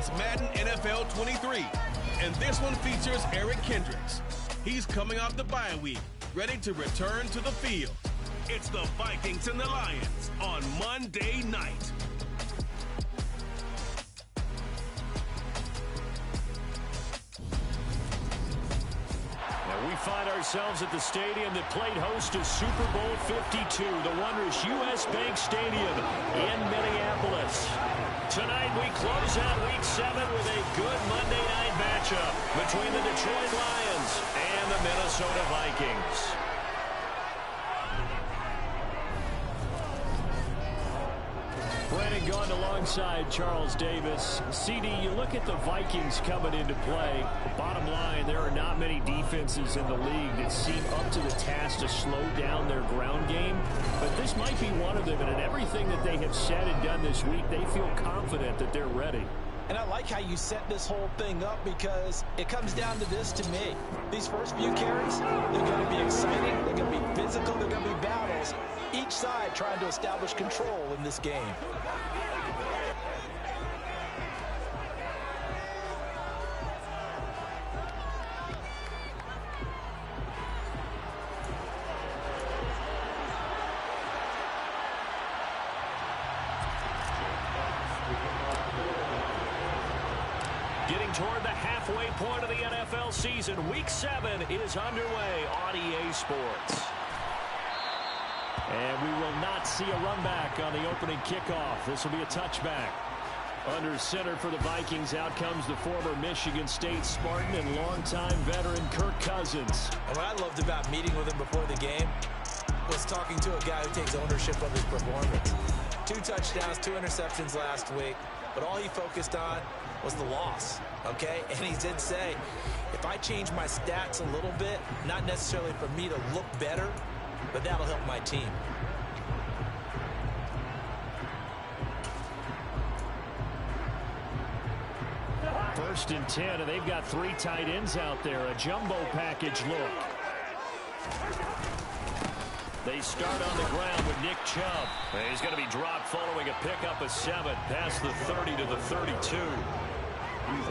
It's Madden NFL 23, and this one features Eric Kendricks. He's coming off the bye week, ready to return to the field. It's the Vikings and the Lions on Monday night. We find ourselves at the stadium that played host to Super Bowl 52, the wondrous U.S. Bank Stadium in Minneapolis. Tonight we close out Week 7 with a good Monday night matchup between the Detroit Lions and the Minnesota Vikings. Brandon Gaughan alongside Charles Davis. CD, you look at the Vikings coming into play. Bottom line, there are not many defenses in the league that seem up to the task to slow down their ground game. But this might be one of them, and in everything that they have said and done this week, they feel confident that they're ready. And I like how you set this whole thing up, because it comes down to this to me. These first few carries, they're going to be exciting, they're going to be physical, they're going to be battles. Each side trying to establish control in this game. Getting toward the halfway point of the NFL season, Week 7 is underway on EA Sports. And we will not see a run back on the opening kickoff. This will be a touchback. Under center for the Vikings, out comes the former Michigan State Spartan and longtime veteran Kirk Cousins. And what I loved about meeting with him before the game was talking to a guy who takes ownership of his performance. 2 touchdowns, 2 interceptions last week, but all he focused on was the loss, okay? And he did say, if I change my stats a little bit, not necessarily for me to look better, but that'll help my team. First and 10, and they've got 3 tight ends out there. A jumbo package look. They start on the ground with Nick Chubb. And he's going to be dropped following a pickup of 7 past the 30 to the 32.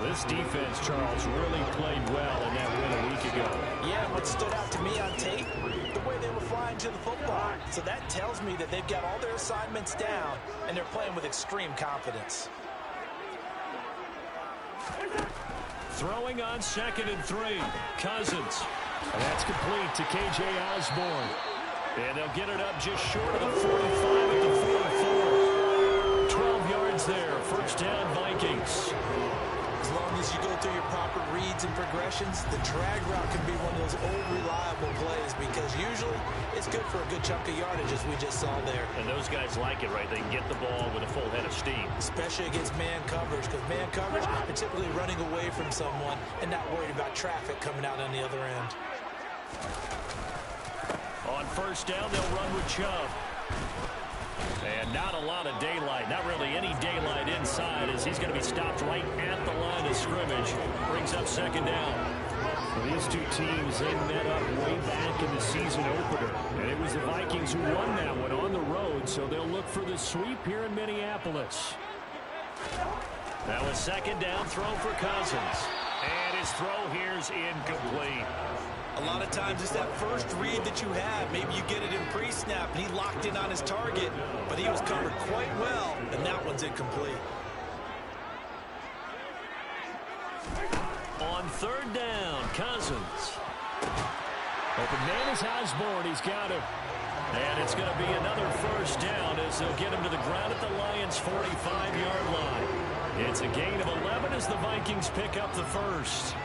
This defense, Charles, really played well in that win a week ago. Yeah, what stood out to me on tape, the way they were flying to the football. So that tells me that they've got all their assignments down, and they're playing with extreme confidence. Throwing on 2nd and 3. Cousins. And that's complete to K.J. Osborne. And they'll get it up just short of the 45 at the 44. 12 yards there. First down, Vikings. As long as you go through your proper reads and progressions, the drag route can be one of those old reliable plays, because usually it's good for a good chunk of yardage, as we just saw there. And those guys like it, right? They can get the ball with a full head of steam. Especially against man coverage, because man coverage are typically running away from someone and not worried about traffic coming out on the other end. On first down, they'll run with Chubb. And not a lot of daylight, not really any daylight inside, as he's going to be stopped right at the line of scrimmage. Brings up 2nd down. Well, these 2 teams, they met up way back in the season opener. And it was the Vikings who won that one on the road, so they'll look for the sweep here in Minneapolis. Now a 2nd down throw for Cousins. And his throw here's incomplete. A lot of times it's that first read that you have. Maybe you get it in pre-snap, and he locked in on his target, but he was covered quite well, and that one's incomplete. On 3rd down, Cousins. Open man is Osborne. He's got him. And it's going to be another first down as they'll get him to the ground at the Lions' 45-yard line. It's a gain of 11 as the Vikings pick up the first.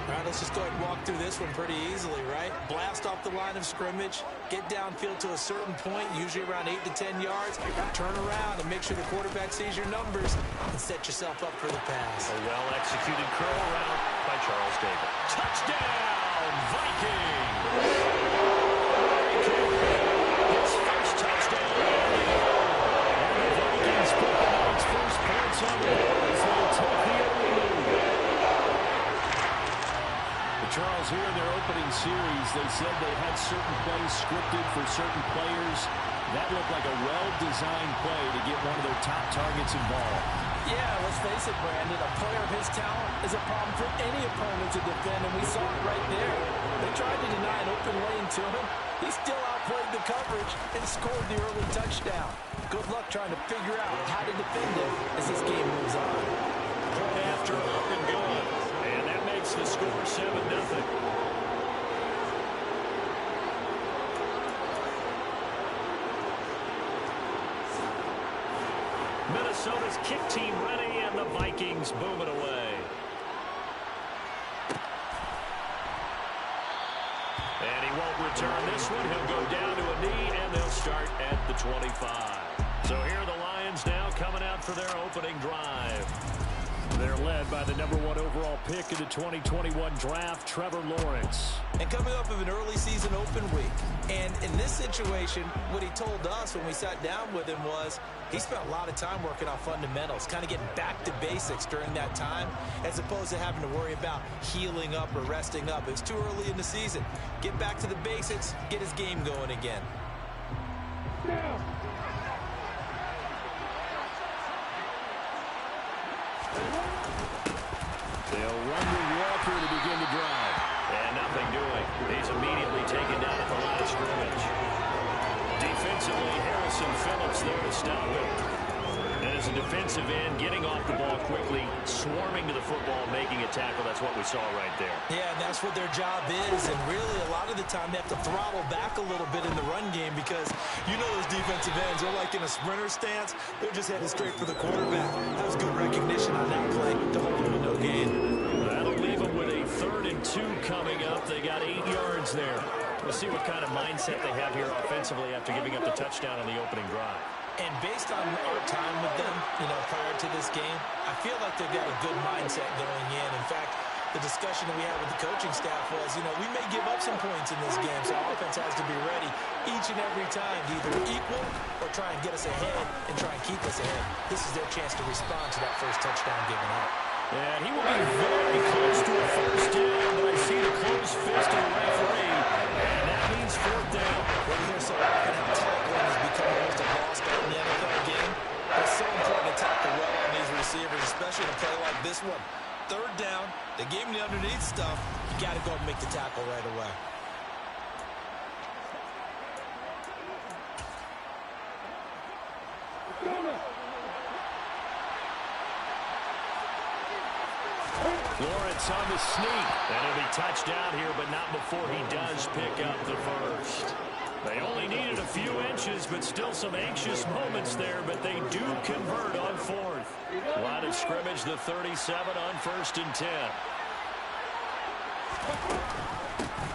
All right, let's just go ahead and walk through this one pretty easily, right? Blast off the line of scrimmage, get downfield to a certain point, usually around 8 to 10 yards, turn around and make sure the quarterback sees your numbers and set yourself up for the pass. A well-executed curl route by Charles Davis. Touchdown, Vikings! His first touchdown. And the Vikings put the Knights' first points on the board as they take the early lead. Charles, here in their opening series, they said they had certain plays scripted for certain players. That looked like a well-designed play to get one of their top targets involved. Yeah, let's face it, Brandon. A player of his talent is a problem for any opponent to defend, and we saw it right there. They tried to deny an open lane to him. He still outplayed the coverage and scored the early touchdown. Good luck trying to figure out how to defend him as this game moves on. Point after up and good. And that makes the score 7-0. Minnesota's kick team ready, and the Vikings boom it away. And he won't return this one. He'll go down to a knee, and they'll start at the 25. So here are the Lions now coming out for their opening drive. They're led by the #1 overall pick in the 2021 draft, Trevor Lawrence. And coming up of an early season open week. And in this situation, what he told us when we sat down with him was he spent a lot of time working on fundamentals, kind of getting back to basics during that time, as opposed to having to worry about healing up or resting up. It's too early in the season. Get back to the basics, get his game going again. They'll run with Walker to begin the drive. And nothing doing. He's immediately taken down at the line of scrimmage. Defensively, Harrison Phillips there to stop him. And as a defensive end, getting off the ball quickly, swarming to the football, making a tackle. That's what we saw right there. Yeah, and that's what their job is. And really, a lot of the time, they have to throttle back a little bit in the run game because you know those defensive ends, they're like in a sprinter stance. They're just headed straight for the quarterback. That was good recognition on that play to hold them to no gain. That'll leave them with a 3rd and 2 coming up. They got 8 yards there. We'll see what kind of mindset they have here offensively after giving up the touchdown on the opening drive. And based on our time with them, prior to this game, I feel like they've got a good mindset going in. In fact, the discussion that we had with the coaching staff was, we may give up some points in this game, so our offense has to be ready each and every time to either equal or try and get us ahead and try and keep us ahead. This is their chance to respond to that first touchdown given up. And he will be very close to a first down, but I see the closed fist of the referee, and that means 4th down. Well, here's so often how tackling has become almost a lost art in the NFL game. It's so important to tackle well on these receivers, especially in a play like this one. 3rd down, they gave him the underneath stuff. You got to go and make the tackle right away. Lawrence on the sneak. And he'll be touched down here, but not before he does pick up the first. They only needed a few inches, but still some anxious moments there, but they do convert on 4th. Line of scrimmage, the 37 on 1st and 10.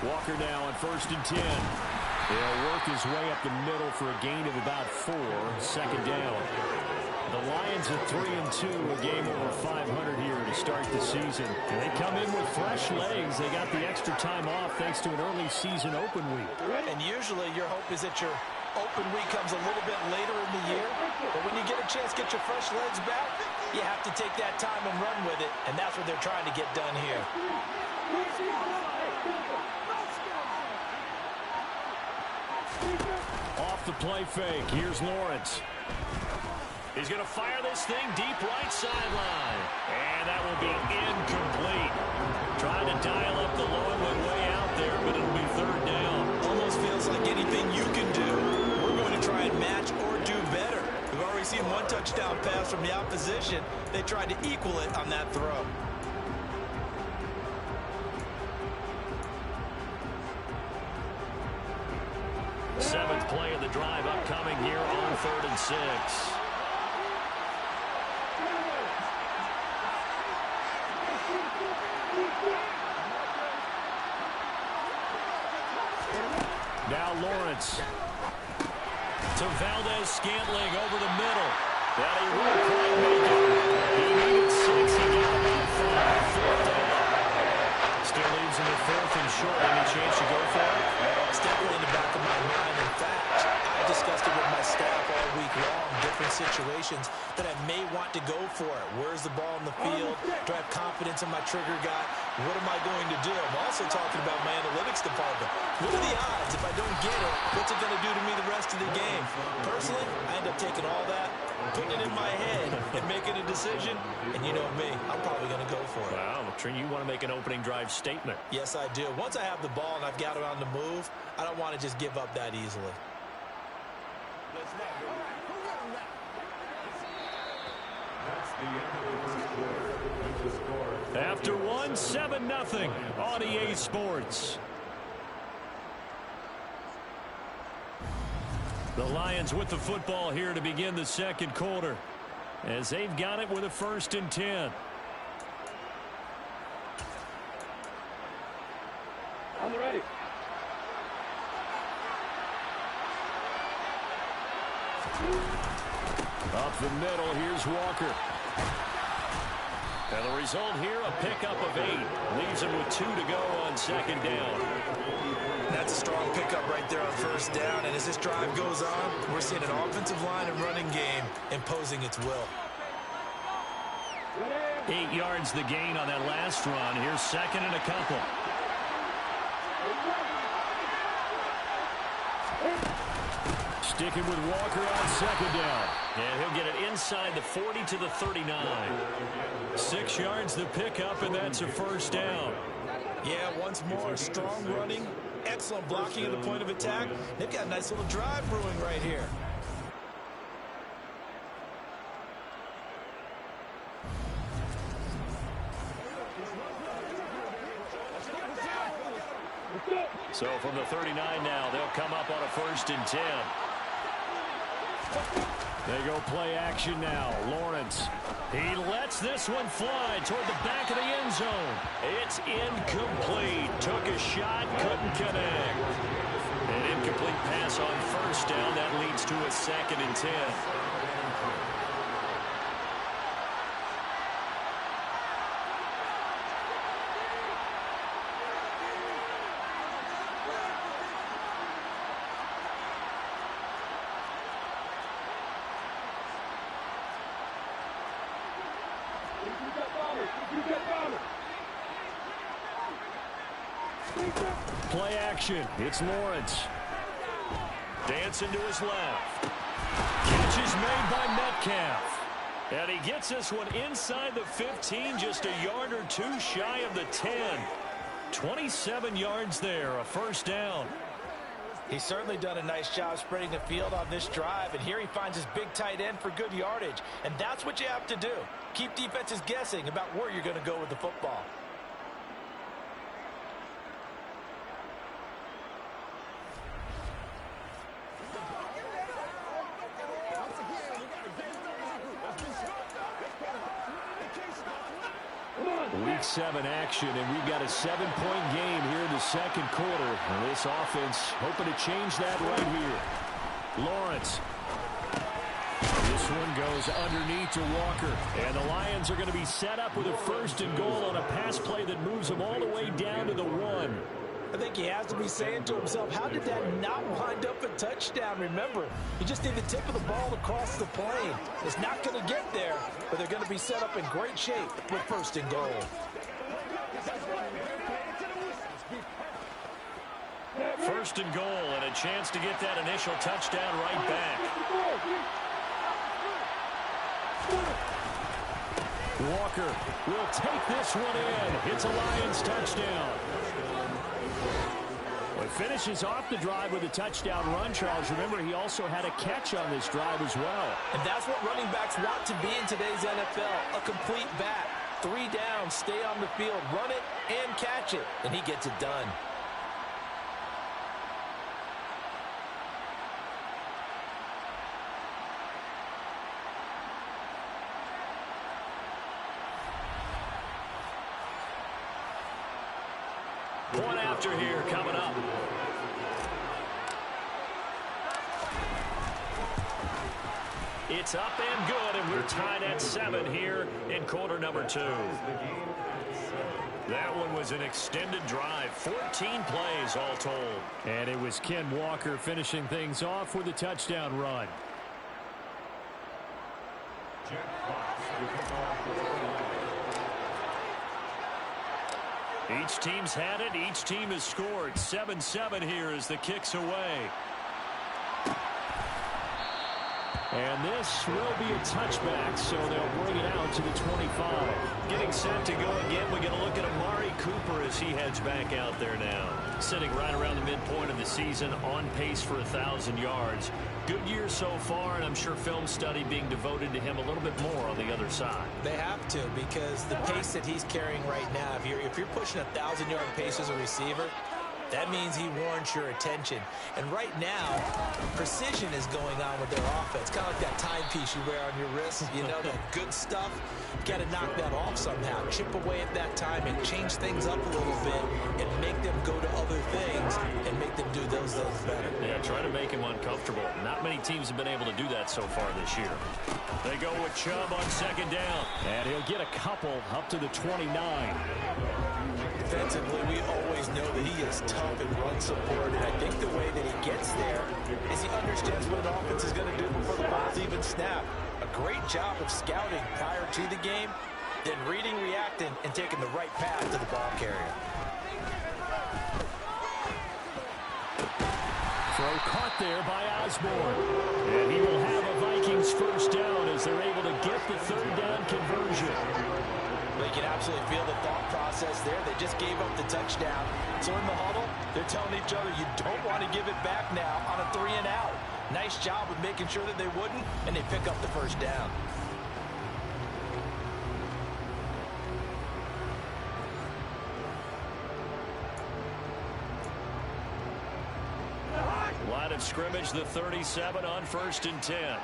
Walker now on 1st and 10. He'll work his way up the middle for a gain of about 4. 2nd down. The Lions at 3 and 2, a game over 500 here to start the season. And they come in with fresh legs. They got the extra time off thanks to an early season open week. And usually your hope is that your open week comes a little bit later in the year. But when you get a chance to get your fresh legs back, you have to take that time and run with it. And that's what they're trying to get done here. Off the play fake. Here's Lawrence. He's going to fire this thing deep right sideline. And that will be incomplete. Trying to dial up the long one way out there, but it'll be 3rd down. Almost feels like anything you can do, we're going to try and match or do better. We've already seen one touchdown pass from the opposition. They tried to equal it on that throw. Seventh play of the drive upcoming here on 3rd and 6. Now Lawrence to Valdez-Scantling over the middle. That he won't quite make it. He needed 6. He got about 5. 4th down. Still leaves him at 4th and short. Any chance to go for it? It's definitely in the back of my mind. In fact, I discussed it with my staff all week long. Different situations that I may want to go for it. Where's the ball in the field? Do I have confidence in my trigger guy? What am I going to do? I'm also talking about my analytics department. What are the odds? If I don't get it, what's it going to do to me the rest of the game? Personally, I end up taking all that, putting it in my head, and making a decision. And you know me, I'm probably going to go for it. Wow, Trent, you want to make an opening drive statement. Yes, I do. Once I have the ball and I've got it on the move, I don't want to just give up that easily. After one, 7-0 on EA Sports. The Lions with the football here to begin the second quarter, as they've got it with a 1st and 10. I'm ready. Up the middle, here's Walker. And the result here, a pickup of 8. Leaves him with 2 to go on 2nd down. That's a strong pickup right there on 1st down. And as this drive goes on, we're seeing an offensive line and running game imposing its will. 8 yards the gain on that last run. Here's 2nd and a couple. Sticking with Walker on 2nd down. And he'll get it inside the 40 to the 39. 6 yards the pickup, and that's a 1st down. Yeah, once more, strong running, excellent blocking at the point of attack. They've got a nice little drive brewing right here. So from the 39 now, they'll come up on a 1st and 10. They go play action now. Lawrence. He lets this one fly toward the back of the end zone. It's incomplete. Took a shot, couldn't connect. An incomplete pass on 1st down. That leads to a 2nd and 10. Play action. It's Lawrence. Dancing to his left. Catch is made by Metcalf. And he gets this one inside the 15, just a yard or 2 shy of the 10. 27 yards there, a 1st down. He's certainly done a nice job spreading the field on this drive, and here he finds his big tight end for good yardage. And that's what you have to do. Keep defenses guessing about where you're going to go with the football. Week 7 action, and we've got a 7-point game here in the second quarter. And this offense hoping to change that right here. Lawrence. This one goes underneath to Walker. And the Lions are going to be set up with a 1st and goal on a pass play that moves them all the way down to the 1. I think he has to be saying to himself, how did that not wind up a touchdown? Remember, he just need the tip of the ball across the plane. It's not going to get there, but they're going to be set up in great shape with 1st and goal. First and goal, and a chance to get that initial touchdown right back. Walker will take this one in. It's a Lions touchdown. Well, finishes off the drive with a touchdown run, Charles. Remember, he also had a catch on this drive as well. And that's what running backs want to be in today's NFL, a complete back. 3 down, stay on the field, run it, and catch it. And he gets it done. Point after here coming up. It's up and good, and we're tied at 7 here in quarter number 2. That one was an extended drive, 14 plays all told. And it was Ken Walker finishing things off with a touchdown run. Each team's had it. Each team has scored. 7-7 here as the kick's away. And this will be a touchback, so they'll bring it out to the 25. Getting set to go again, we're going to look at Amari Cooper as he heads back out there now. Sitting right around the midpoint of the season, on pace for 1,000 yards. Good year so far, and I'm sure film study being devoted to him a little bit more on the other side. They have to, because the pace that he's carrying right now, if you're pushing a 1,000-yard pace as a receiver, that means he warrants your attention. And right now, precision is going on with their offense. Kind of like that timepiece you wear on your wrist. You know, that good stuff. Got to knock that off somehow. Chip away at that timing. Change things up a little bit and make them go to other things and make them do those things better. Yeah, try to make him uncomfortable. Not many teams have been able to do that so far this year. They go with Chubb on second down. And he'll get a couple up to the 29. Defensively, we always know that he is tough in run support, and I think the way that he gets there is he understands what an offense is going to do before the ball's even snapped. A great job of scouting prior to the game, then reading, reacting, and taking the right path to the ball carrier. Throw caught there by Osborne. And he will have a Vikings first down as they're able to get the third down conversion. They can absolutely feel the thought process there. They just gave up the touchdown. So in the huddle, they're telling each other, you don't want to give it back now on a 3-and-out. Nice job of making sure that they wouldn't, and they pick up the first down. Line of scrimmage, the 37 on 1st and 10.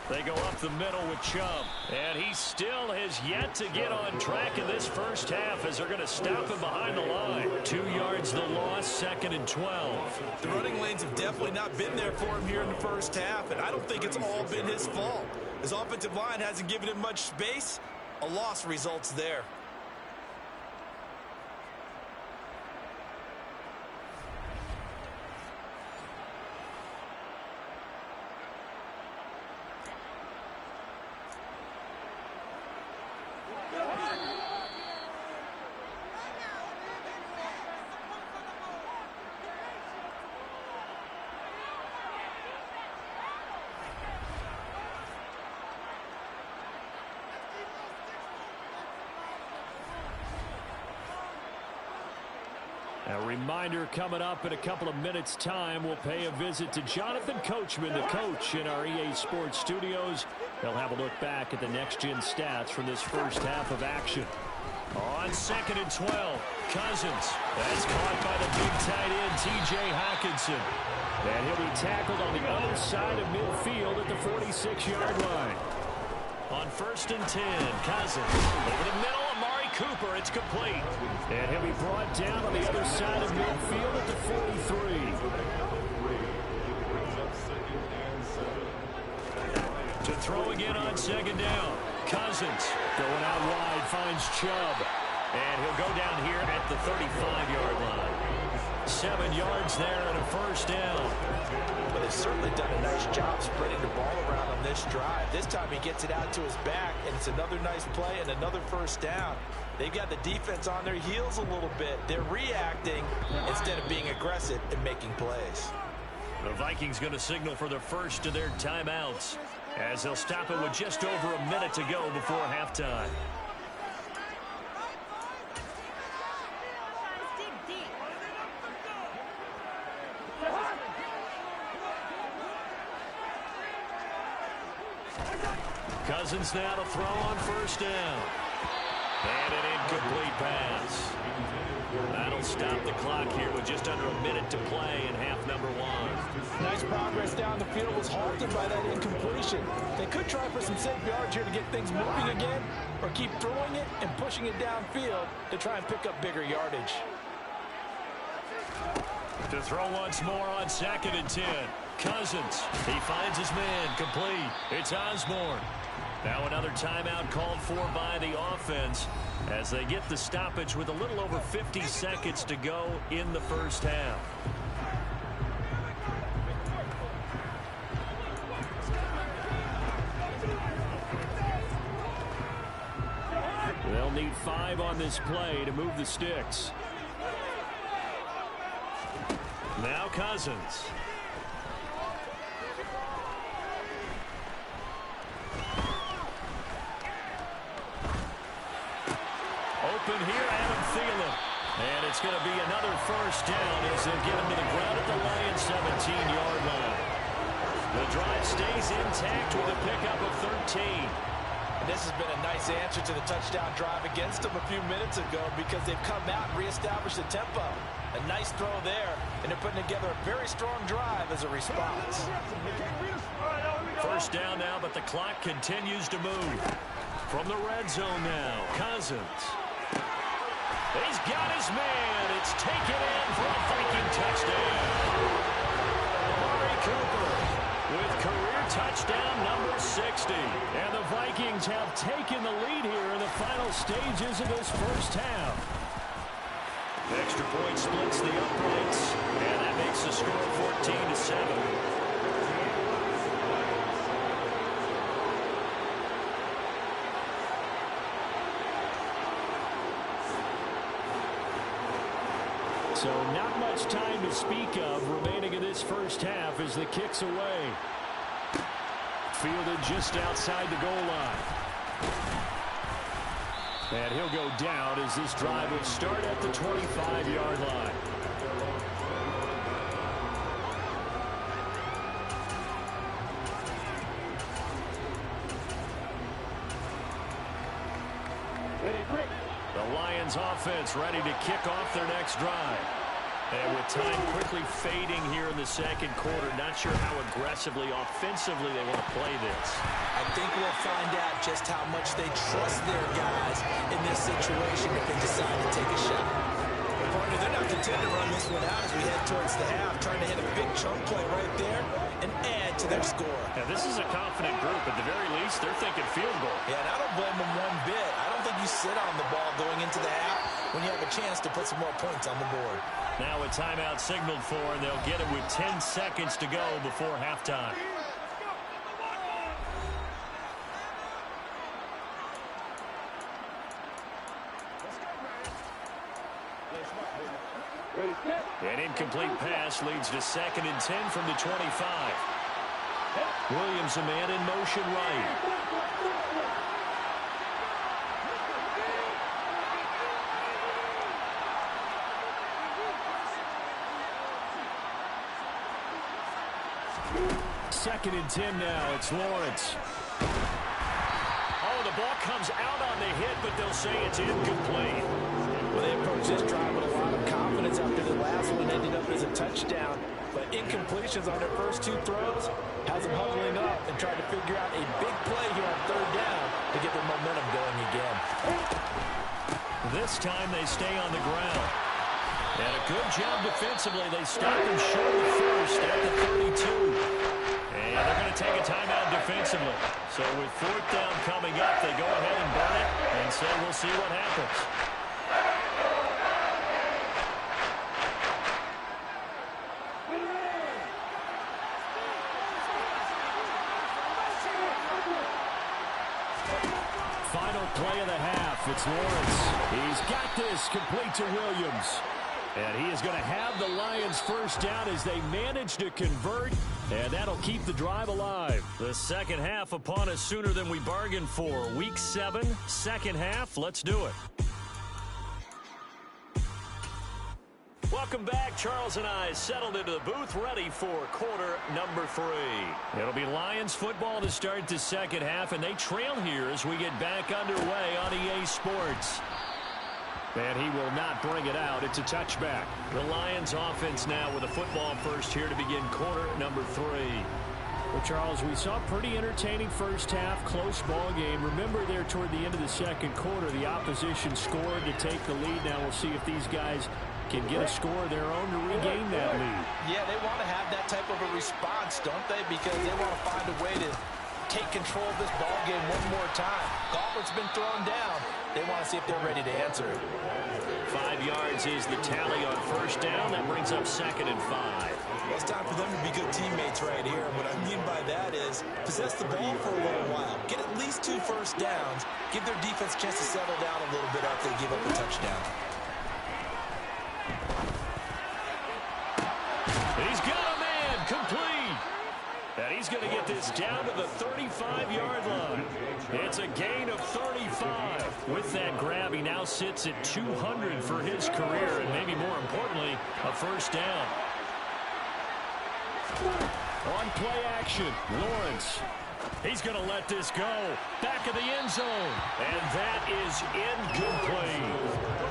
They go up the middle with Chubb. And he still has yet to get on track in this first half as they're going to stop him behind the line. 2 yards the loss, 2nd and 12. The running lanes have definitely not been there for him here in the first half, and I don't think it's all been his fault. His offensive line hasn't given him much space. A loss results there. A reminder coming up in a couple of minutes' time. We'll pay a visit to Jonathan Coachman, the coach in our EA Sports studios. They'll have a look back at the next-gen stats from this first half of action. On 2nd and 12, Cousins. That's caught by the big tight end, T.J. Hockenson. And he'll be tackled on the other side of midfield at the 46-yard line. On 1st and 10, Cousins. Over the middle, Amari Cooper. It's complete. And he'll be brought down on the other side of midfield at the 43. To throw again on 2nd down. Cousins going out wide, finds Chubb. And he'll go down here at the 35-yard line. 7 yards there and a first down. But they've certainly done a nice job spreading the ball around on this drive. This time he gets it out to his back, and it's another nice play and another first down. They've got the defense on their heels a little bit. They're reacting instead of being aggressive and making plays. The Vikings going to signal for the first of their timeouts as they'll stop it with just over a minute to go before halftime. Cousins now to throw on first down. And an incomplete pass. That'll stop the clock here with just under a minute to play in half number 1. Nice progress down the field was halted by that incompletion. They could try for some safe yards here to get things moving again, or keep throwing it and pushing it downfield to try and pick up bigger yardage. To throw once more on 2nd and 10. Cousins. He finds his man. Complete. It's Osborne. Now another timeout called for by the offense as they get the stoppage with a little over 50 seconds to go in the first half. 5 on this play to move the sticks. Now Cousins. Open here, Adam Thielen. And it's going to be another first down as they'll get him to the ground at the Lions' 17-yard line. The drive stays intact with a pickup of 13. And this has been a nice answer to the touchdown drive against them a few minutes ago because they've come out and reestablished the tempo. A nice throw there, and they're putting together a very strong drive as a response. First down now, but the clock continues to move. From the red zone now, Cousins. He's got his man. It's taken in for a Viking touchdown. Amari Cooper with career touchdown number 60. And the Vikings have taken the lead here in the final stages of this first half. Extra point splits the uprights, and that makes the score 14-7. So not much time to speak of remaining in this first half as the kick's away. Fielded just outside the goal line. And he'll go down as this drive will start at the 25-yard line. The Lions offense ready to kick off their next drive. And with time quickly fading here in the second quarter, not sure how aggressively, offensively they want to play this. I think we'll find out just how much they trust their guys in this situation if they decide to take a shot. Partner, they're not content to run this one out as we head towards the half, trying to hit a big chunk play right there and add to their score. Now, this is a confident group. At the very least, they're thinking field goal. Yeah, and I don't blame them one bit. I don't think you sit on the ball going into the half when you have a chance to put some more points on the board. Now a timeout signaled for, and they'll get it with 10 seconds to go before halftime. An incomplete pass leads to 2nd and 10 from the 25. Williams, a man in motion right. Second and 10 now. It's Lawrence. Oh, the ball comes out on the hit, but they'll say it's incomplete. Well, they approached this drive with a lot of confidence after the last one ended up as a touchdown. But incompletions on their first 2 throws has them huddling up and trying to figure out a big play here on 3rd down to get their momentum going again. This time they stay on the ground. And a good job defensively. They stop him short of the first at the 32. And they're going to take a timeout defensively. So with 4th down coming up, they go ahead and burn it and say we'll see what happens. Final play of the half. It's Lawrence. He's got this complete to Williams. And he is going to have the Lions first down as they manage to convert. And that'll keep the drive alive. The second half upon us sooner than we bargained for. Week 7, second half. Let's do it. Welcome back. Charles and I settled into the booth ready for quarter number 3. It'll be Lions football to start the second half, and they trail here as we get back underway on EA Sports. And he will not bring it out. It's a touchback. The Lions offense now with a football first here to begin quarter number 3. Well, Charles, we saw a pretty entertaining first half, close ball game. Remember there toward the end of the second quarter, the opposition scored to take the lead. Now we'll see if these guys can get a score of their own to regain that lead. Yeah, they want to have that type of a response, don't they? Because they want to find a way to take control of this ball game one more time. Gauntlet's been thrown down. They want to see if they're ready to answer it. 5 yards is the tally on first down. That brings up 2nd and 5. Well, it's time for them to be good teammates right here. What I mean by that is possess the ball for a little while. Get at least 2 first downs. Give their defense a chance to settle down a little bit after they give up a touchdown. He's got a man complete. And he's going to get this down to the 35-yard line. It's a gain of 35. With that grab, he now sits at 200 for his career, and maybe more importantly, a first down. On play action, Lawrence. He's going to let this go. Back of the end zone. And that is incomplete.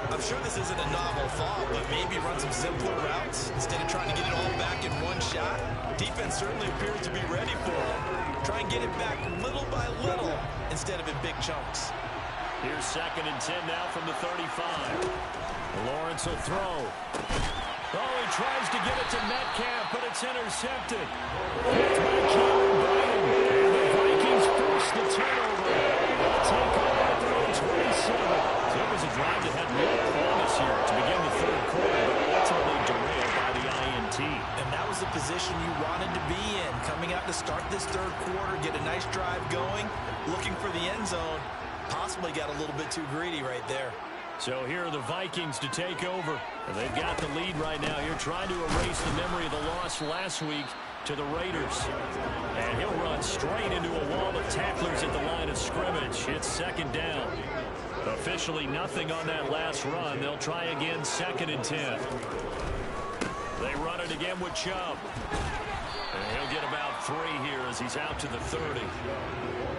I'm sure this isn't a novel thought, but maybe run some simpler routes instead of trying to get it all back in one shot. Defense certainly appears to be ready for him. Try and get it back little by little instead of in big chunks. Here's 2nd and 10 now from the 35. Lawrence will throw. Oh, he tries to get it to Metcalf, but it's intercepted. It's by Cameron Brayton. And the Vikings force the turnover. They'll take over at their own 27. So it was a drive that had real promise here to begin the 3rd quarter, but ultimately derailed by the INT. And that was the position you wanted to be in. Coming out to start this 3rd quarter, get a nice drive going, looking for the end zone. Possibly got a little bit too greedy right there. So here are the Vikings to take over. And they've got the lead right now here, trying to erase the memory of the loss last week to the Raiders. And he'll run straight into a wall of tacklers at the line of scrimmage. It's 2nd down. Officially nothing on that last run. They'll try again, 2nd and 10. They run it again with Chubb. And he'll get about 3 here as he's out to the 30.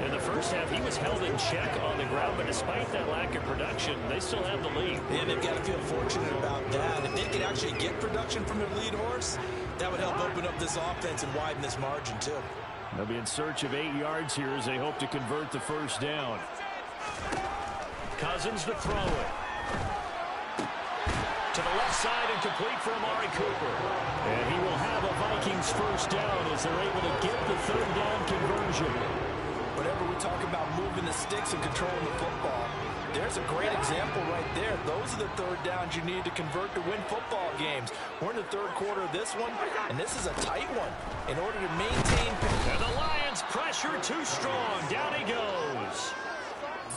In the first half, he was held in check on the ground, but despite that lack of production, they still have the lead. And they've got to feel fortunate about that. If they could actually get production from their lead horse, that would help open up this offense and widen this margin, too. They'll be in search of 8 yards here as they hope to convert the first down. Cousins to throw it. To the left side and complete for Amari Cooper. And he will have a Vikings first down as they're able to get the 3rd down conversion. Whenever we talk about moving the sticks and controlling the football, there's a great example right there. Those are the 3rd downs you need to convert to win football games. We're in the 3rd quarter of this one, and this is a tight one. In order to maintain... And the Lions pressure too strong. Down he goes.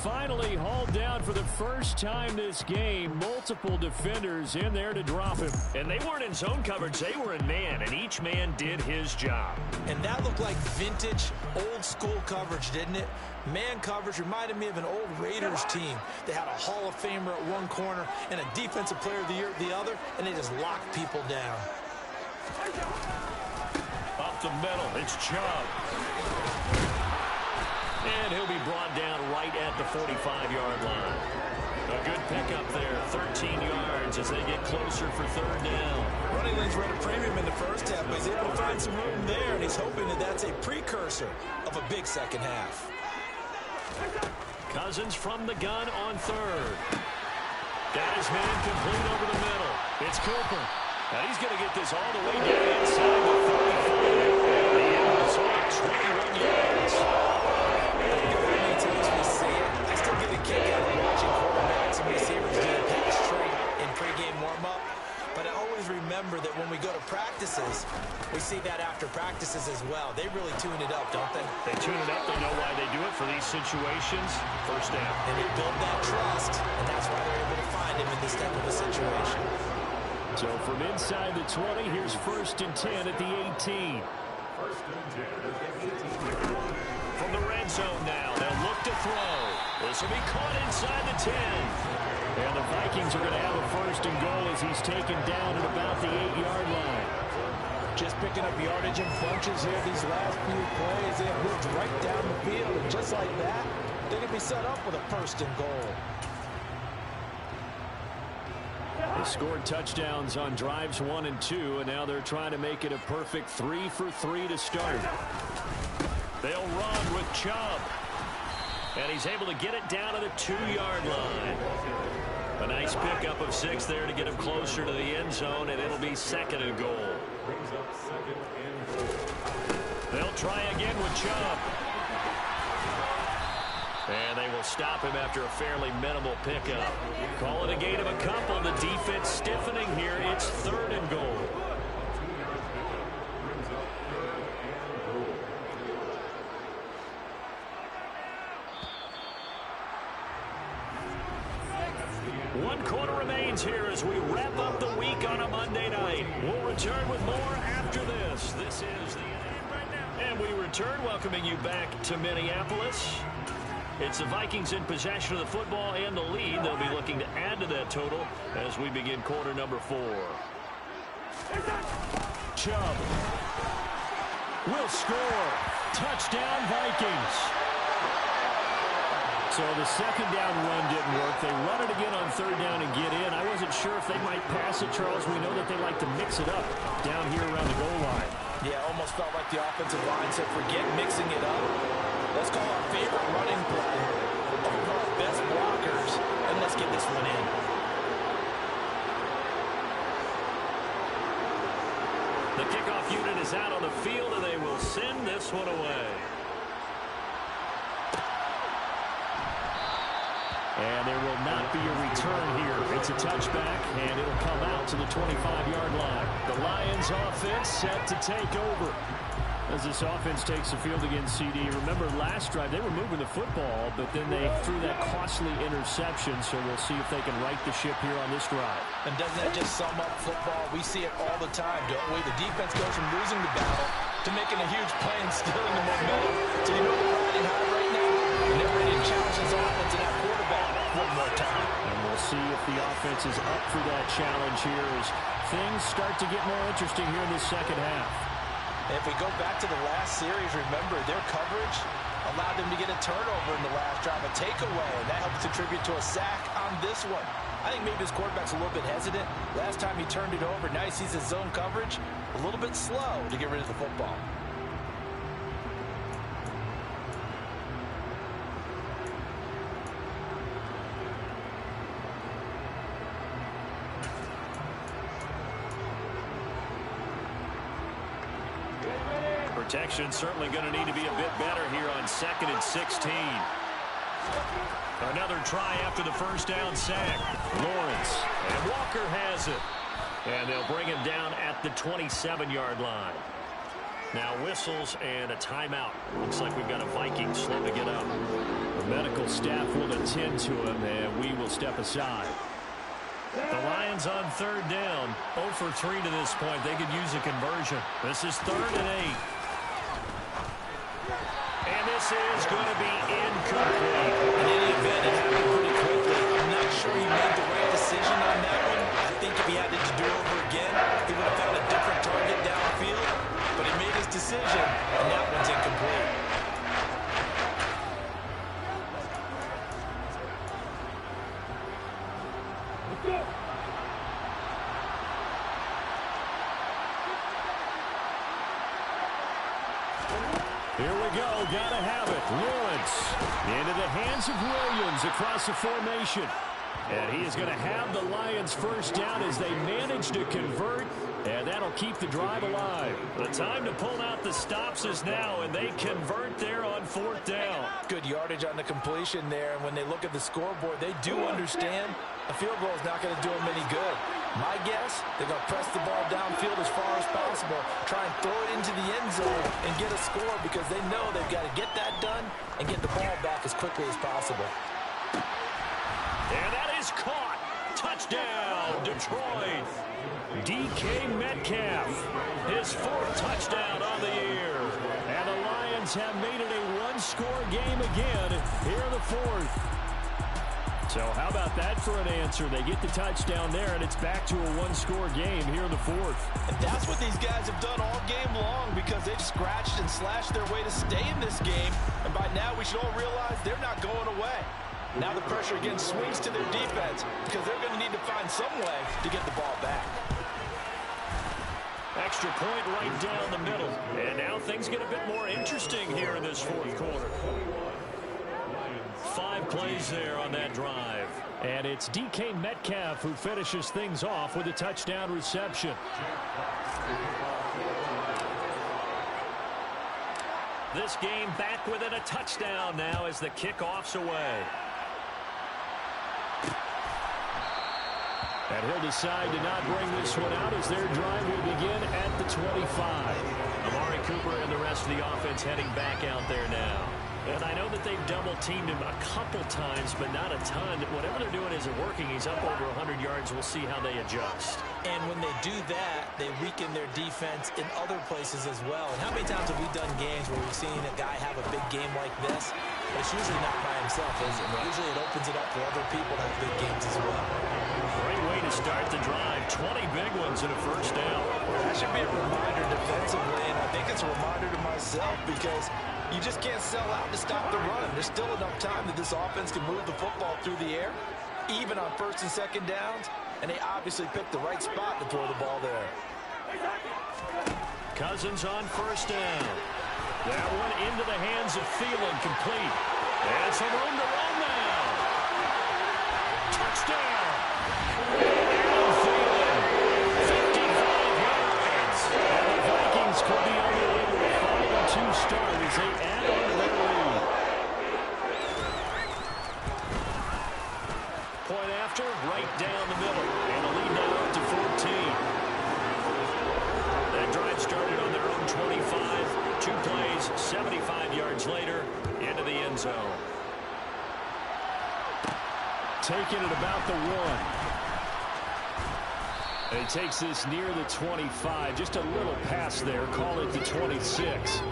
Finally hauled down for the first time this game. Multiple defenders in there to drop him. And they weren't in zone coverage. They were in man, and each man did his job. And that looked like vintage, old-school coverage, didn't it? Man coverage reminded me of an old Raiders team. They had a Hall of Famer at one corner and a Defensive Player of the Year at the other, and they just locked people down. Up the middle, it's Chubb. And he'll be brought down right at the 45-yard line. A good pickup there, 13 yards as they get closer for 3rd down. Running lanes were at a premium in the first half, but he's able to find some room there, and he's hoping that that's a precursor of a big second half. Cousins from the gun on 3rd. Got his man complete over the middle. It's Cooper. Now he's going to get this all the way down inside the 35. The end result, 21 yards. I still get a kick out of watching quarterbacks and receivers do the pass trade in pregame warm-up. But I always remember that when we go to practices, we see that after practices as well. They really tune it up, don't they? They tune it up. They know why they do it for these situations. First down. And they build that trust, and that's why they're able to find him in this type of a situation. So from inside the 20, here's 1st and 10 at the 18. From the red zone now, they'll look to throw. This will be caught inside the 10. And the Vikings are going to have a 1st and goal as he's taken down at about the 8-yard line. Just picking up yardage in bunches here these last few plays. They have moved right down the field, and just like that, they can be set up with a 1st and goal. They scored touchdowns on drives 1 and 2, and now they're trying to make it a perfect 3 for 3 to start. They'll run with Chubb. And he's able to get it down to the 2-yard line. A nice pickup of 6 there to get him closer to the end zone, and it'll be 2nd and goal. They'll try again with Chubb. And they will stop him after a fairly minimal pickup. Call it a gain of a couple. The defense stiffening here. It's 3rd and goal. One quarter remains here as we wrap up the week on a Monday night. We'll return with more after this. This is the end right now. And we return, welcoming you back to Minneapolis. It's the Vikings in possession of the football and the lead. They'll be looking to add to that total as we begin quarter number 4. Chubb will score. Touchdown, Vikings. So the second down run didn't work. They run it again on 3rd down and get in. I wasn't sure if they might pass it, Charles. We know that they like to mix it up down here around the goal line. Yeah, almost felt like the offensive line said, forget mixing it up. Let's call our favorite running play over our best blockers, and let's get this one in. The kickoff unit is out on the field, and they will send this one away. And there will not be a return here. It's a touchback, and it'll come out to the 25-yard line. The Lions offense set to take over as this offense takes the field against CD. Remember, last drive, they were moving the football, but then they threw that costly interception, so we'll see if they can right the ship here on this drive. And doesn't that just sum up football? We see it all the time, don't we? The defense goes from losing the battle to making a huge play and stealing the momentum. So you know they're riding high right now, and they're ready to challenge this offense and that quarterback one more time. And we'll see if the offense is up for that challenge here as things start to get more interesting here in the second half. If we go back to the last series, remember, their coverage allowed them to get a turnover in the last drive, a takeaway, and that helped contribute to a sack on this one. I think maybe this quarterback's a little bit hesitant. Last time he turned it over, now he sees his zone coverage a little bit slow to get rid of the football. Protection certainly going to need to be a bit better here on 2nd and 16. Another try after the first down sack. Lawrence, and Walker has it. And they'll bring him down at the 27-yard line. Now whistles and a timeout. Looks like we've got a Viking slow to get up. The medical staff will attend to him, and we will step aside. The Lions on 3rd down. 0 for 3 to this point. They could use a conversion. This is 3rd and 8. And this is going to be incomplete. In any event, it happened pretty quickly. I'm not sure he made the right decision on that one. I think if he had to do it over again, he would have found a different target downfield. But he made his decision, and that one's incomplete. Here we go, gotta have it. Lawrence into the hands of Williams across the formation. And he is going to have the Lions first down as they manage to convert, and that'll keep the drive alive. The time to pull out the stops is now, and they convert there on 4th down. Good yardage on the completion there, and when they look at the scoreboard, they do understand a field goal is not going to do them any good. My guess, they're going to press the ball downfield as far as possible, try and throw it into the end zone and get a score because they know they've got to get that done and get the ball back as quickly as possible. And that is caught. Touchdown, Detroit. DK Metcalf, his 4th touchdown on the year. And the Lions have made it a one-score game again here in the 4th. So how about that for an answer? They get the touchdown there, and it's back to a one-score game here in the 4th. And that's what these guys have done all game long because they've scratched and slashed their way to stay in this game. And by now, we should all realize they're not going away. Now the pressure again swings to their defense because they're going to need to find some way to get the ball back. Extra point right down the middle. And now things get a bit more interesting here in this 4th quarter. 5 plays there on that drive. And it's DK Metcalf who finishes things off with a touchdown reception. This game back within a touchdown now as the kickoff's away. And he'll decide to not bring this one out as their drive will begin at the 25. Amari Cooper and the rest of the offense heading back out there now. And I know that they've double-teamed him a couple times, but not a ton. Whatever they're doing isn't working. He's up over 100 yards. We'll see how they adjust. And when they do that, they weaken their defense in other places as well. And how many times have we done games where we've seen a guy have a big game like this? But it's usually not by himself, is it? Usually it opens it up for other people to have big games as well. Great way to start the drive. 20 big ones and a first down. That should be a reminder defensively, and I think it's a reminder to myself because you just can't sell out to stop the run. There's still enough time that this offense can move the football through the air, even on first and second downs, and they obviously picked the right spot to throw the ball there. Cousins on first down. That one into the hands of Thielen, complete. And some room to run now. Touchdown. And Thielen, 55 yards. And the Vikings could be on their way to a 5-2 start as they add on to their lead. Point after, right down the middle. And the lead now up to 14. That drive started on their own 25. 2 plays, 75 yards later, into the end zone. Taking it about the 1. And he takes this near the 25. Just a little pass there. Call it the 26.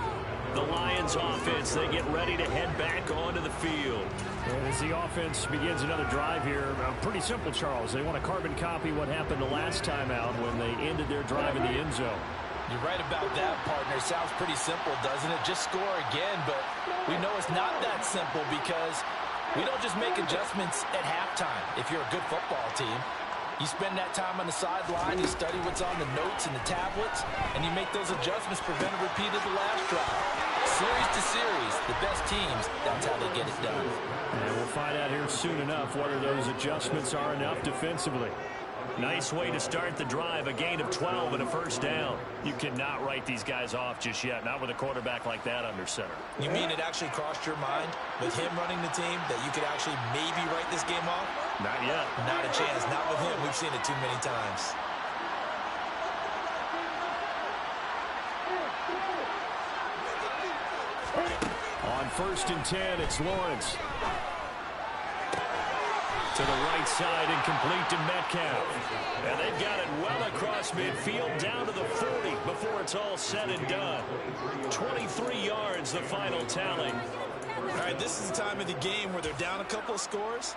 The Lions offense, they get ready to head back onto the field. And as the offense begins another drive here, pretty simple, Charles. They want to carbon copy what happened the last time out when they ended their drive in the end zone. You're right about that, partner. Sounds pretty simple, doesn't it? Just score again, but we know it's not that simple because we don't just make adjustments at halftime. If you're a good football team, you spend that time on the sideline, you study what's on the notes and the tablets, and you make those adjustments, prevent a repeat of the last drive. Series to series, the best teams, that's how they get it done. And we'll find out here soon enough whether those adjustments are enough defensively. Nice way to start the drive, a gain of 12 and a first down. You cannot write these guys off just yet, not with a quarterback like that under center. You mean it actually crossed your mind with him running the team that you could actually maybe write this game off? Not yet. Not a chance. Not with him. We've seen it too many times. On first and 10, it's Lawrence. To the right side and complete to Metcalf. And they've got it well across midfield down to the 40 before it's all said and done. 23 yards, the final tally. All right, this is the time of the game where they're down a couple of scores,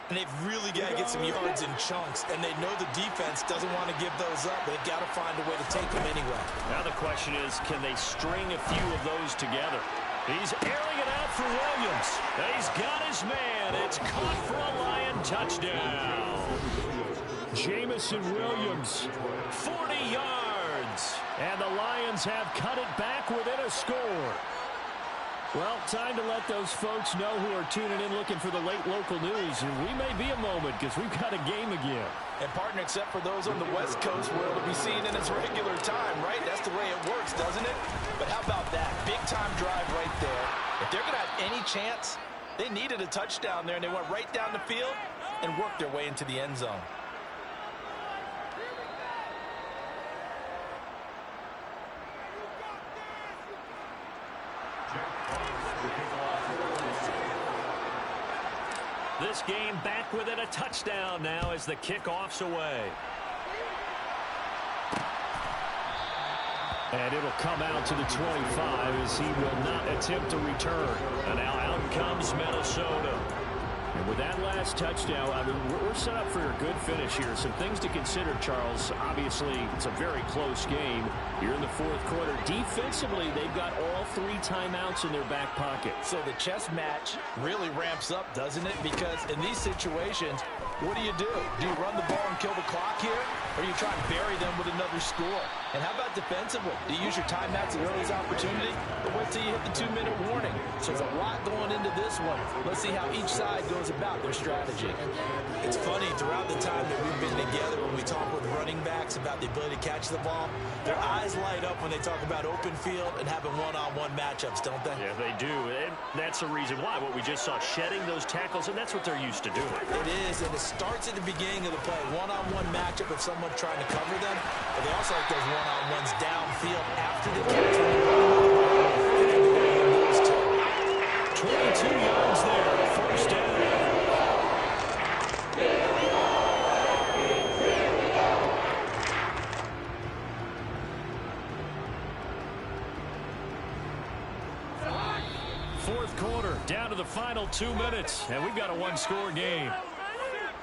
and they've really got to get some yards in chunks, and they know the defense doesn't want to give those up, but they've got to find a way to take them anyway. Now the question is, can they string a few of those together? He's airing it out for Williams. He's got his man. It's caught for a Lion touchdown. Jamison Williams, 40 yards. And the Lions have cut it back within a score. Well, time to let those folks know who are tuning in looking for the late local news. And we may be a moment because we've got a game again. And, partner, except for those on the West Coast where it'll be seen in its regular time, right? That's the way it works, doesn't it? But how about that? Big-time drive right there. If they're going to have any chance, they needed a touchdown there, and they went right down the field and worked their way into the end zone. This game back within a touchdown now as the kickoff's away. And it'll come out to the 25 as he will not attempt to return. And now out comes Minnesota. And with that last touchdown, I mean, we're set up for a good finish here. Some things to consider, Charles. Obviously, it's a very close game. You're in the fourth quarter. Defensively, they've got all 3 timeouts in their back pocket. So the chess match really ramps up, doesn't it? Because in these situations, what do? Do you run the ball and kill the clock here? Or you try to bury them with another score? And how about defensively? Do you use your timeouts at earliest opportunity, or wait till you hit the 2-minute warning? So there's a lot going into this one. Let's see how each side goes about their strategy. It's funny, throughout the time that we've been together, when we talk with running backs about the ability to catch the ball, their eyes light up when they talk about open field and having one-on-one matchups, don't they? Yeah, they do. And that's the reason why. What we just saw, shedding those tackles, and that's what they're used to doing. It is, and it starts at the beginning of the play. One-on-one matchup if someone's trying to cover them, but they also like those one-on-ones downfield after the catch. And then the game moves to 22 yards there, first down. Fourth quarter, down to the final 2 minutes, and we've got a one-score game.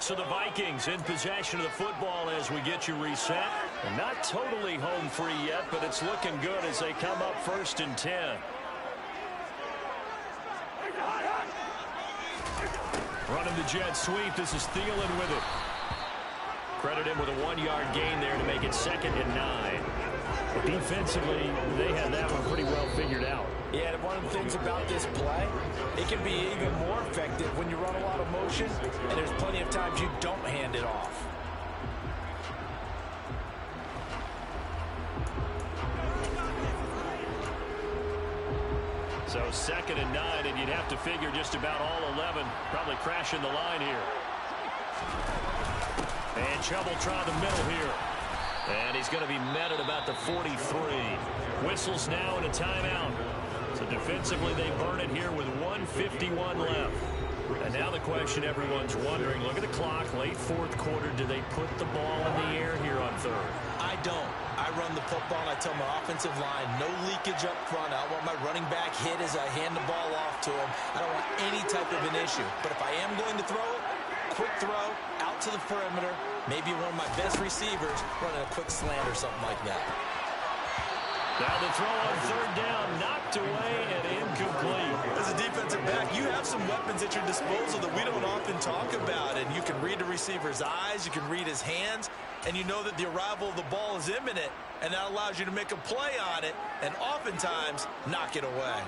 So the Vikings in possession of the football as we get you reset. And not totally home free yet, but it's looking good as they come up 1st and 10. Running the jet sweep. This is Thielen with it. Credit him with a 1-yard gain there to make it 2nd and 9. Defensively, they had that one pretty well figured out. Yeah, and one of the things about this play, it can be even more effective when you run a lot of motion, and there's plenty of times you don't hand it off. So 2nd and 9, and you'd have to figure just about all 11 probably crashing the line here. And Chubb will try the middle here. And he's going to be met at about the 43. Whistles now in a timeout. So defensively, they burn it here with 1:51 left. And now the question everyone's wondering, look at the clock, late 4th quarter, do they put the ball in the air here on 3rd? I don't. I run the football, and I tell my offensive line, no leakage up front. I want my running back hit as I hand the ball off to him. I don't want any type of an issue. But if I am going to throw it, quick throw, out to the perimeter, maybe one of my best receivers running a quick slant or something like that. Now the throw on 3rd down, knocked away and incomplete. As a defensive back, you have some weapons at your disposal that we don't often talk about. And you can read the receiver's eyes, you can read his hands, and you know that the arrival of the ball is imminent, and that allows you to make a play on it and oftentimes knock it away.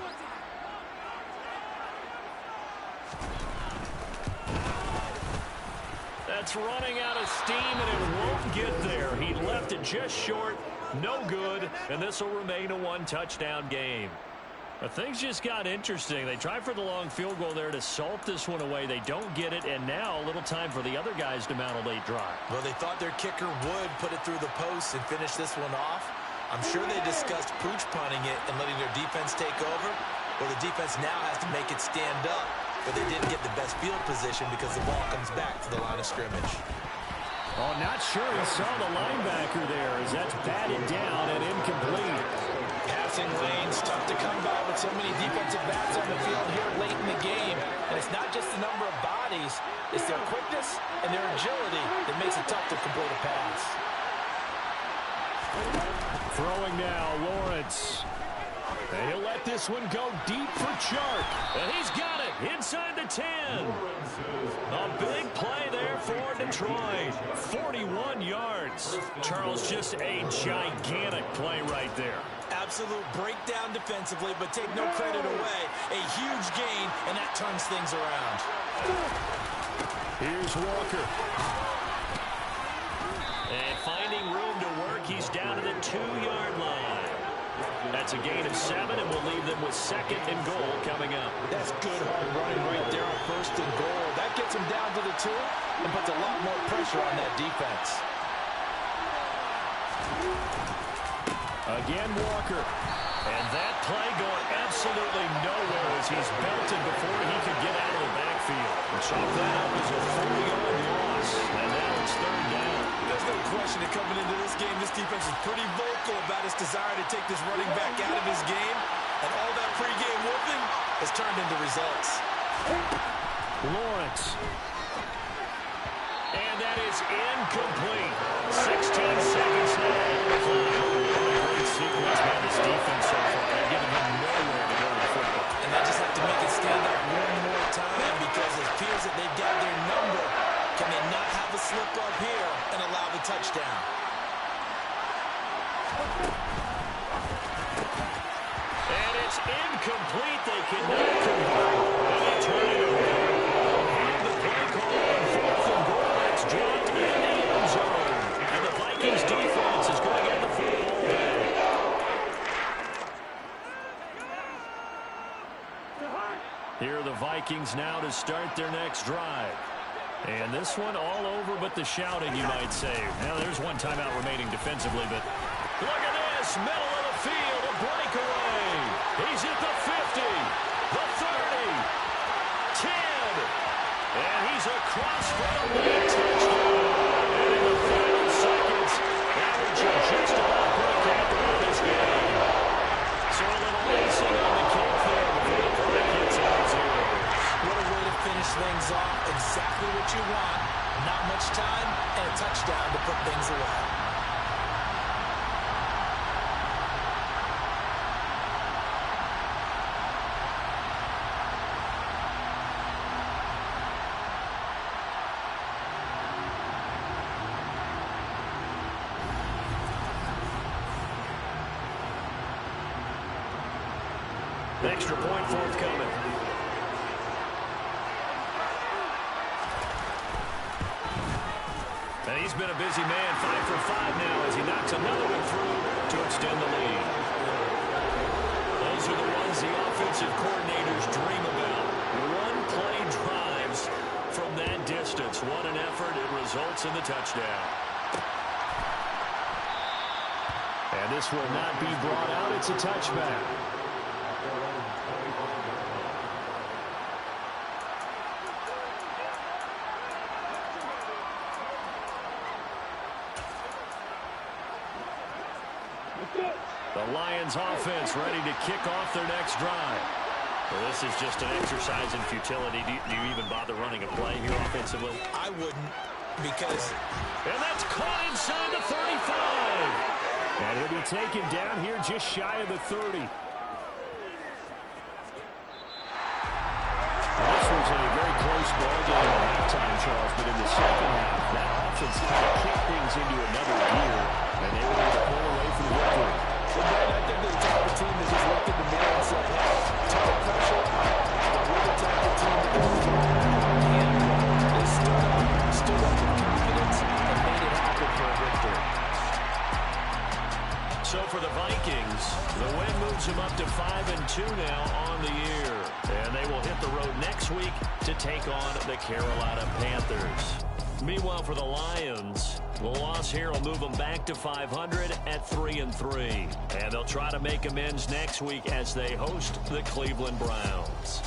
That's running out of steam, and it won't get there. He left it just short. No good, and this will remain a 1-touchdown game. But things just got interesting. They tried for the long field goal there to salt this one away. They don't get it, and now a little time for the other guys to mount a late drive. Well, they thought their kicker would put it through the post and finish this one off. I'm sure they discussed pooch punting it and letting their defense take over. Well, the defense now has to make it stand up, but they didn't get the best field position because the ball comes back to the line of scrimmage. Oh, not sure he saw the linebacker there as that's batted down and incomplete. Passing lanes, tough to come by with so many defensive backs on the field here late in the game. And it's not just the number of bodies, it's their quickness and their agility that makes it tough to complete a pass. Throwing now, Lawrence. And he'll let this one go deep for Chark. And he's got it inside the 10. A big play there for Detroit. 41 yards. Charles, just a gigantic play right there. Absolute breakdown defensively, but take no credit away. A huge gain, and that turns things around. Here's Walker. And finding room to work, he's down to the 2-yard line. That's a gain of 7, and we'll leave them with 2nd and goal coming up. That's good hard running right there on 1st and goal. That gets them down to the 2 and puts a lot more pressure on that defense. Again, Walker. And that play going absolutely nowhere as he's belted before he could get out of the backfield. And chalk that up as a 40-yard loss. And now it's 3rd down. There's no question that coming into this game, this defense is pretty vocal about its desire to take this running back out of his game. And all that pregame whooping has turned into results. Lawrence. And that is incomplete. 16 seconds left. Great sequence by this defense so far. They're giving him nowhere to go with the football. And they just have to make it stand up one more time because it appears that they've got their number. Can they not have a slip up here and allow the touchdown? incomplete. They cannot convert. And they turn it over. And the play call on 4th and goal. It's dropped in the end zone. And the Vikings defense is going to get the football back. Here are the Vikings now to start their next drive. And this one all over but the shouting, you might say. Now, there's one timeout remaining defensively, but look at this. Middle of the field, a breakaway. He's at the 50, the 30, 10. And he's across for the lead touchdown. And in the final seconds, that would just about put a cap on this game. So a little icing on the cake there before the clock gets out of zero. What a way to finish things off. Exactly what you want. Not much time and a touchdown to put things away. Extra point forthcoming. And he's been a busy man, 5 for 5 now as he knocks another one through to extend the lead. Those are the ones the offensive coordinators dream about. One-play drives from that distance. What an effort. It results in the touchdown. And this will not be brought out. It's a touchback. The Lions offense ready to kick off their next drive. Well, this is just an exercise in futility. Do you even bother running a play here offensively? I wouldn't, because... And that's caught inside the 35. And he'll be taken down here just shy of the 30. This was a very close ball game at halftime, Charles, but in the second half, that offense kind of kicked things into another gear, and they were able to pull away from the victory. Well, Brad, I think they're the type of team that just looked in the mirror and said, hey, total pressure, we're the type of team that goes through and they stood up with confidence and made it happen for a victory. So for the Vikings, the win moves them up to 5-2 now on the year. And they will hit the road next week to take on the Carolina Panthers. Meanwhile, for the Lions, the loss here will move them back to 500 at 3-3. And they'll try to make amends next week as they host the Cleveland Browns.